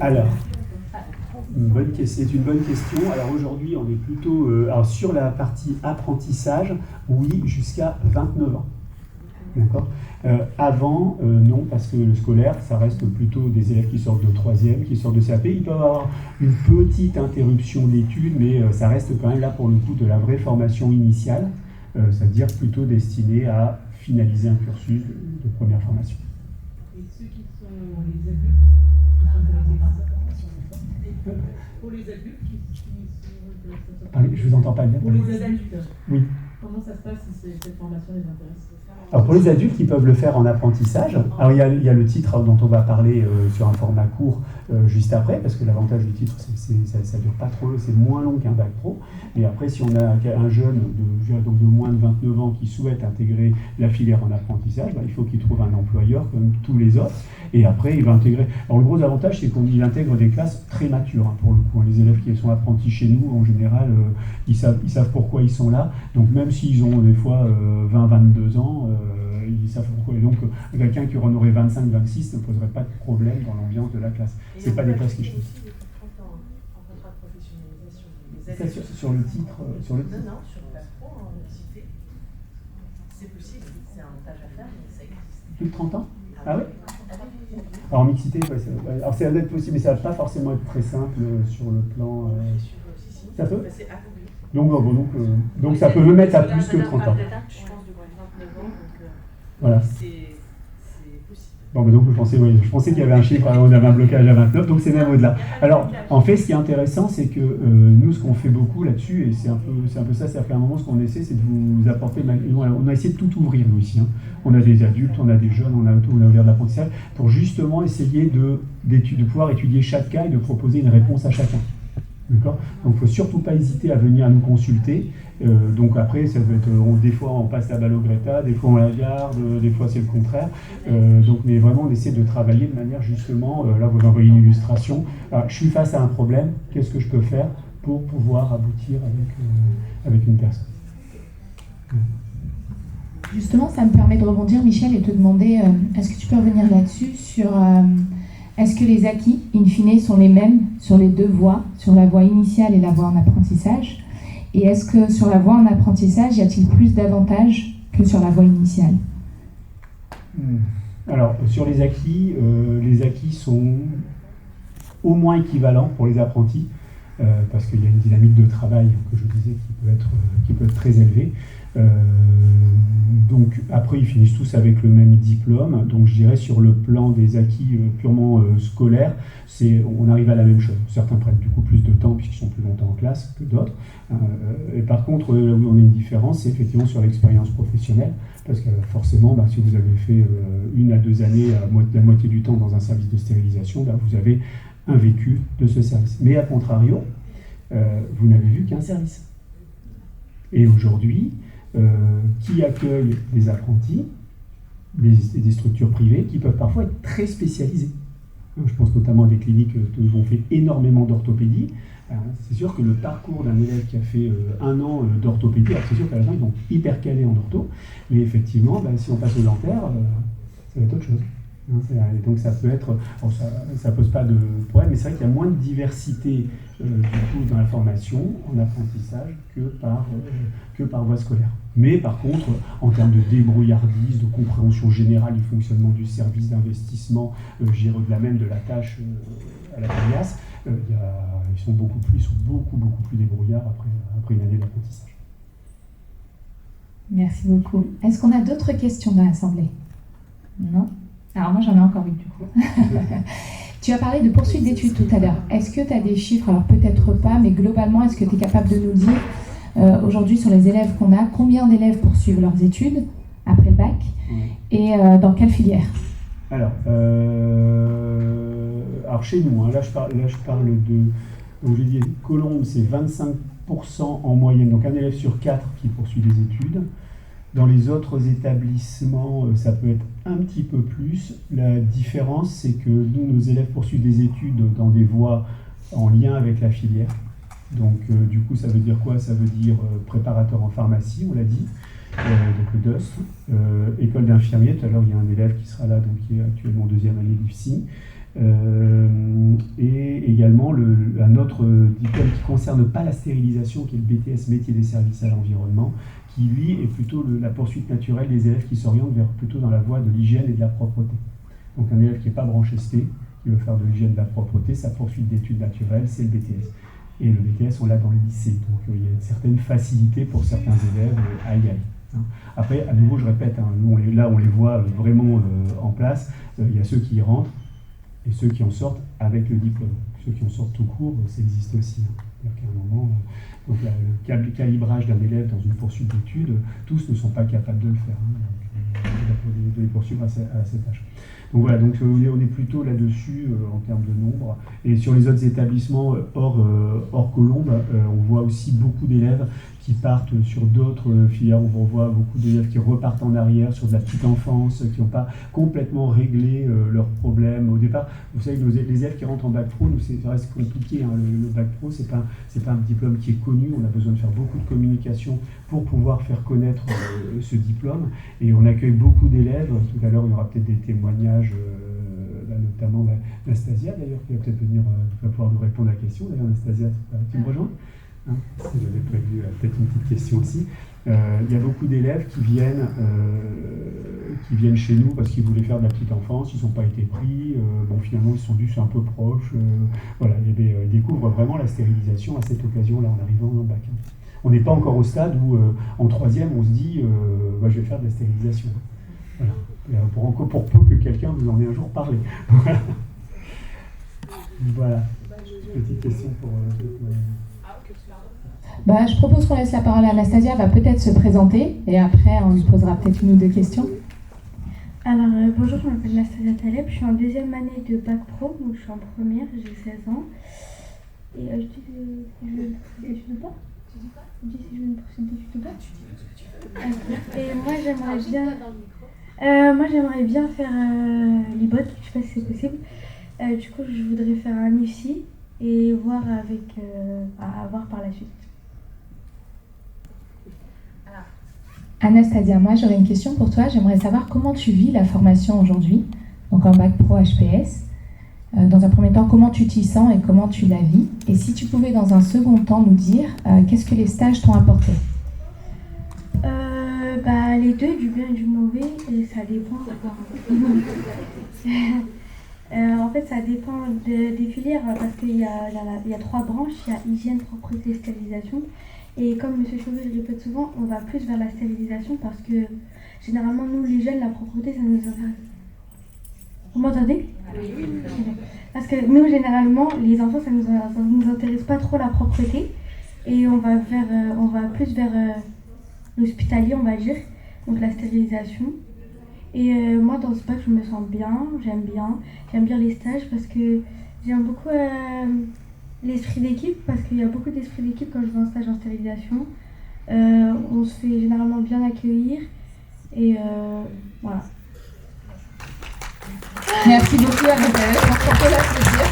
Alors, c'est une bonne question. Alors aujourd'hui, on est plutôt alors sur la partie apprentissage, oui, jusqu'à 29 ans. D'accord. Avant, non, parce que le scolaire, ça reste plutôt des élèves qui sortent de 3e, qui sortent de CAP. Ils peuvent avoir une petite interruption d'études, mais ça reste quand même là pour le coup de la vraie formation initiale, c'est-à-dire plutôt destinée à finaliser un cursus de première formation. Et ceux qui sont les adultes, pour les adultes qui sont... Je vous entends pas bien. Pour les adultes, oui. Comment ça se passe si cette formation les intéresse? Alors pour les adultes, ils peuvent le faire en apprentissage. Alors il y a le titre dont on va parler sur un format court juste après, parce que l'avantage du titre, c'est que ça dure pas trop, c'est moins long qu'un bac pro. Et après, si on a un jeune de moins de 29 ans qui souhaite intégrer la filière en apprentissage, il faut qu'il trouve un employeur comme tous les autres. Et après, il va intégrer. Alors le gros avantage, c'est qu'il intègre des classes très matures, pour le coup. Les élèves qui sont apprentis chez nous, en général, ils savent pourquoi ils sont là. Donc même s'ils ont des fois 20-22 ans, ils savent pourquoi. Et donc quelqu'un qui en aurait 25-26 ne poserait pas de problème dans l'ambiance de la classe. C'est pas des classes qui changent. Sur le titre sur le titre. Non, sur le bac pro, en mixité. C'est possible, c'est un montage à faire, mais ça existe. Plus de 30 ans? Ah ouais? Alors en mixité, alors ça doit être possible, mais ça va pas forcément être très simple sur le plan. Ça peut? Donc ça peut me mettre à plus que 30 ans. Je pense de 29 ans, donc voilà. C'est possible. Bon, donc je pensais qu'il y avait un chiffre, on avait un blocage à 29, donc c'est même au-delà. Alors, en fait, ce qui est intéressant, c'est que nous, ce qu'on fait beaucoup là-dessus, et c'est un peu ça, c'est-à-dire qu'à un moment, ce qu'on essaie, c'est de vous apporter, on a essayé de tout ouvrir, nous, ici. On a des adultes, on a des jeunes, on a ouvert de l'apprentissage, pour justement essayer de pouvoir étudier chaque cas et de proposer une réponse à chacun. D'accord. Donc il ne faut surtout pas hésiter à venir nous consulter. Donc après, ça peut être, des fois on passe la balle au Greta, des fois on la garde, des fois c'est le contraire. Mais vraiment on essaie de travailler de manière justement, là vous envoyez une illustration, je suis face à un problème, qu'est-ce que je peux faire pour pouvoir aboutir avec une personne. Justement, ça me permet de rebondir, Michel, et de te demander, est-ce que tu peux revenir là-dessus sur... Est-ce que les acquis, in fine, sont les mêmes sur les deux voies, sur la voie initiale et la voie en apprentissage? Et est-ce que sur la voie en apprentissage, y a-t-il plus d'avantages que sur la voie initiale? Alors, sur les acquis sont au moins équivalents pour les apprentis, parce qu'il y a une dynamique de travail, que je disais, qui peut être très élevée. Donc après ils finissent tous avec le même diplôme, donc je dirais sur le plan des acquis purement scolaires, on arrive à la même chose. Certains prennent du coup plus de temps puisqu'ils sont plus longtemps en classe que d'autres, et par contre là où on a une différence, c'est effectivement sur l'expérience professionnelle, parce que forcément si vous avez fait 1 à 2 années la moitié du temps dans un service de stérilisation, vous avez un vécu de ce service, mais à contrario vous n'avez vu qu'un service. Et aujourd'hui, qui accueillent des apprentis, des structures privées qui peuvent parfois être très spécialisées. Je pense notamment à des cliniques qui ont fait énormément d'orthopédie. C'est sûr que le parcours d'un élève qui a fait 1 an d'orthopédie, alors c'est sûr qu'à la fin ils sont hyper calés en ortho, mais effectivement, si on passe au dentaire, ça va être autre chose. Et donc ça peut être, ça pose pas de problème, mais c'est vrai qu'il y a moins de diversité du coup dans la formation, en apprentissage, que par voie scolaire. Mais par contre, en termes de débrouillardise, de compréhension générale du fonctionnement du service d'investissement, de la tâche à la caillasse, ils sont beaucoup plus débrouillards après une année d'apprentissage. Merci beaucoup. Est-ce qu'on a d'autres questions dans l'Assemblée? Non? Alors moi j'en ai encore une du coup. Tu as parlé de poursuite d'études tout à l'heure. Est-ce que tu as des chiffres? Alors peut-être pas, mais globalement, est-ce que tu es capable de nous dire aujourd'hui sur les élèves qu'on a, combien d'élèves poursuivent leurs études après le bac et dans quelle filière? Alors chez nous, là je parle de, donc j'ai dit Colombes, c'est 25% en moyenne, donc un élève sur 4 qui poursuit des études. Dans les autres établissements, ça peut être un petit peu plus. La différence, c'est que nous, nos élèves poursuivent des études dans des voies en lien avec la filière. Donc, du coup, ça veut dire quoi? Ça veut dire préparateur en pharmacie, on l'a dit. donc le DUST. École d'infirmier, tout à l'heure il y a un élève qui sera là, donc qui est actuellement en deuxième année d'IFSI. Et également un autre diplôme qui ne concerne pas la stérilisation, qui est le BTS métier des services à l'environnement, qui lui est plutôt la poursuite naturelle des élèves qui s'orientent vers plutôt dans la voie de l'hygiène et de la propreté. Donc un élève qui n'est pas branché ST, qui veut faire de l'hygiène et de la propreté, sa poursuite d'études naturelles, c'est le BTS. Et le BTS, on l'a dans le lycée, donc il y a une certaine facilité pour certains élèves à y aller. Après, à nouveau, je répète, nous on les voit vraiment en place. Il y a ceux qui y rentrent et ceux qui en sortent avec le diplôme. Ceux qui en sortent tout court, ça existe aussi. C'est-à-dire qu'à un moment, donc le calibrage d'un élève dans une poursuite d'études, tous ne sont pas capables de le faire. De les poursuivre à cet âge. Donc voilà, donc on est plutôt là-dessus en termes de nombre. Et sur les autres établissements hors Colombes, on voit aussi beaucoup d'élèves qui partent sur d'autres filières. On voit beaucoup d'élèves qui repartent en arrière sur de la petite enfance, qui n'ont pas complètement réglé leurs problèmes au départ. Vous savez, les élèves qui rentrent en bac pro, ça reste compliqué. Le bac pro, c'est pas un diplôme qui est connu. On a besoin de faire beaucoup de communication pour pouvoir faire connaître ce diplôme. Et on accueille beaucoup d'élèves. Tout à l'heure, il y aura peut-être des témoignages, notamment d'Anastasia, d'ailleurs, qui va peut-être venir, va pouvoir nous répondre à la question. D'ailleurs, Anastasia, tu me rejoins ? Parce que j'avais prévu peut-être une petite question aussi. Il y a beaucoup d'élèves qui viennent chez nous parce qu'ils voulaient faire de la petite enfance, ils n'ont pas été pris, finalement ils se sont dit c'est un peu proche. Voilà, ils découvrent vraiment la stérilisation à cette occasion-là en arrivant en bac. On n'est pas encore au stade où en troisième on se dit je vais faire de la stérilisation. Voilà. Pour peu que quelqu'un vous en ait un jour parlé. Voilà. Petite question pour... je propose qu'on laisse la parole à Anastasia, elle va peut-être se présenter et après on lui posera peut-être une ou deux questions. Alors bonjour, je m'appelle Anastasia Taleb, je suis en deuxième année de bac pro, donc je suis en première, j'ai 16 ans. Et je dis pas. Je dis si je veux une poursuite d'études ou pas. Et moi j'aimerais bien faire l'IBOT, je sais pas si c'est possible. Du coup je voudrais faire un IFSI et voir voir par la suite. Anastasia, moi j'aurais une question pour toi. J'aimerais savoir comment tu vis la formation aujourd'hui, donc en bac pro HPS. Dans un premier temps, comment tu t'y sens et comment tu la vis. Et si tu pouvais dans un second temps nous dire qu'est-ce que les stages t'ont apporté. Les deux, du bien et du mauvais, et ça dépend. En fait, ça dépend des filières parce qu'il y a 3 branches, il y a hygiène, propreté, stérilisation. Et comme M. Chauvet le répète souvent, on va plus vers la stérilisation parce que généralement, nous, l'hygiène, la propreté, ça nous intéresse. Vous m'entendez ? Oui. Parce que nous, généralement, les enfants, ça nous intéresse pas trop la propreté. Et on va plus vers l'hospitalier, on va dire, donc la stérilisation. Et moi, dans ce bac, je me sens bien, j'aime bien les stages parce que j'aime beaucoup l'esprit d'équipe, parce qu'il y a beaucoup d'esprit d'équipe quand je vais en stage en stérilisation. On se fait généralement bien accueillir et voilà. Merci beaucoup Anastasia, on peut l'applaudir.